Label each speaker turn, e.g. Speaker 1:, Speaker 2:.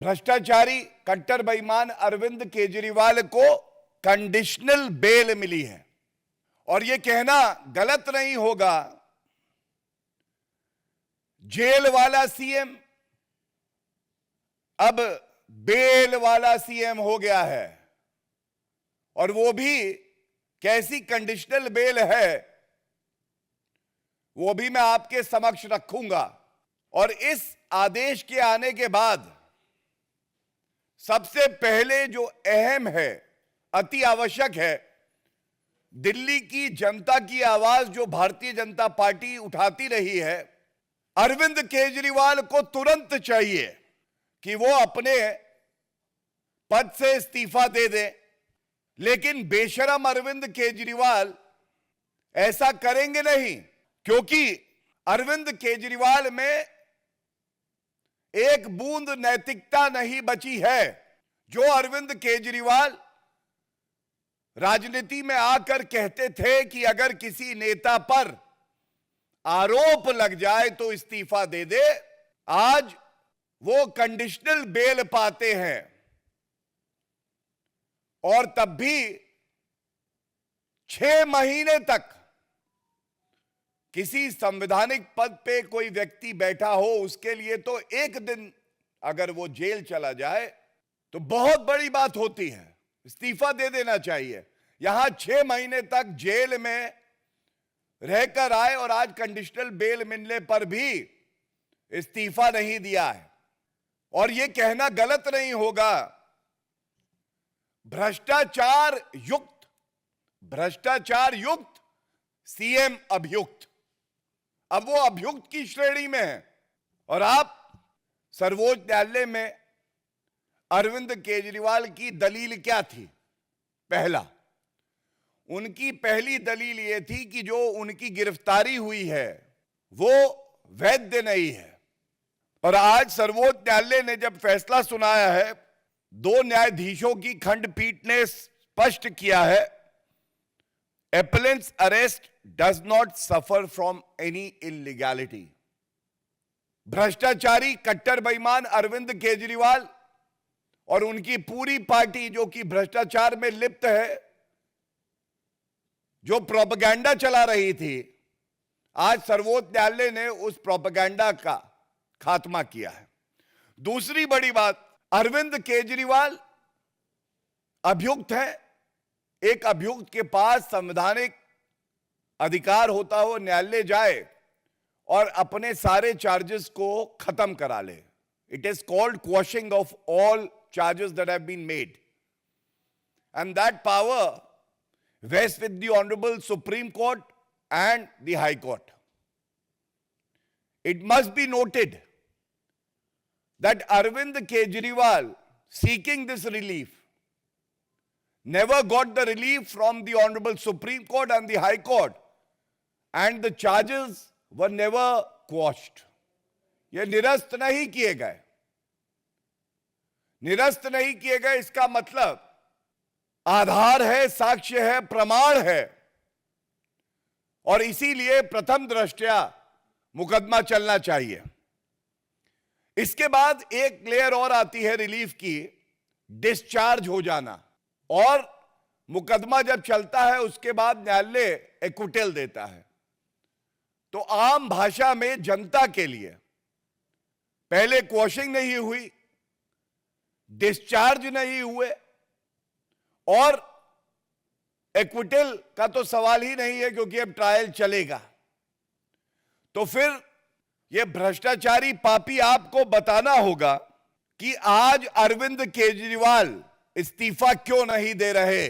Speaker 1: भ्रष्टाचारी कट्टर बेईमान अरविंद केजरीवाल को कंडीशनल बेल मिली है और यह कहना गलत नहीं होगा, जेल वाला सीएम अब बेल वाला सीएम हो गया है और वो भी कैसी कंडीशनल बेल है वो भी मैं आपके समक्ष रखूंगा। और इस आदेश के आने के बाद सबसे पहले जो अहम है, अति आवश्यक है, दिल्ली की जनता की आवाज जो भारतीय जनता पार्टी उठाती रही है, अरविंद केजरीवाल को तुरंत चाहिए कि वो अपने पद से इस्तीफा दे दे। लेकिन बेशरम अरविंद केजरीवाल ऐसा करेंगे नहीं, क्योंकि अरविंद केजरीवाल में एक बूंद नैतिकता नहीं बची है। जो अरविंद केजरीवाल राजनीति में आकर कहते थे कि अगर किसी नेता पर आरोप लग जाए तो इस्तीफा दे दे, आज वो कंडीशनल बेल पाते हैं और तब भी 6 महीने तक किसी संवैधानिक पद पे कोई व्यक्ति बैठा हो, उसके लिए तो एक दिन अगर वो जेल चला जाए तो बहुत बड़ी बात होती है, इस्तीफा दे देना चाहिए। यहां 6 महीने तक जेल में रहकर आए और आज कंडीशनल बेल मिलने पर भी इस्तीफा नहीं दिया है। और यह कहना गलत नहीं होगा, भ्रष्टाचार युक्त सीएम अभियुक्त, अब वो अभियुक्त की श्रेणी में है। और आप सर्वोच्च न्यायालय में अरविंद केजरीवाल की दलील क्या थी? उनकी पहली दलील यह थी कि जो उनकी गिरफ्तारी हुई है वो वैध नहीं है। और आज सर्वोच्च न्यायालय ने जब फैसला सुनाया है, 2 न्यायाधीशों की खंडपीठ ने स्पष्ट किया है, appellant's arrest does not suffer from any illegality। भ्रष्टाचारी कट्टर बेईमान अरविंद केजरीवाल और उनकी पूरी पार्टी जो कि भ्रष्टाचार में लिप्त है, जो प्रोपेगेंडा चला रही थी, आज सर्वोच्च न्यायालय ने उस प्रोपेगेंडा का खात्मा किया है। दूसरी बड़ी बात, अरविंद केजरीवाल अभियुक्त है। एक अभियुक्त के पास संवैधानिक अधिकार होता हो न्यायालय जाए और अपने सारे चार्जेस को खत्म करा ले। It is called quashing of all charges that have been made, and that power vests with the Honorable Supreme Court and the High Court. It must be noted that Arvind Kejriwal, seeking this relief, never got the relief from the Honorable Supreme Court and the High Court, and the charges were never quashed. ये निरस्त नहीं किए गए। इसका मतलब आधार है, साक्ष्य है, प्रमाण है, और इसीलिए प्रथम दृष्टया मुकदमा चलना चाहिए। इसके बाद एक लेयर और आती है रिलीफ की, डिस्चार्ज हो जाना। और मुकदमा जब चलता है उसके बाद न्यायालय एक्विटल देता है। तो आम भाषा में जनता के लिए पहले क्वॉशिंग नहीं हुई, डिस्चार्ज नहीं हुए और एक्विटल का तो सवाल ही नहीं है, क्योंकि अब ट्रायल चलेगा। तो फिर यह भ्रष्टाचारी पापी आपको बताना होगा कि आज अरविंद केजरीवाल इस्तीफा क्यों नहीं दे रहे।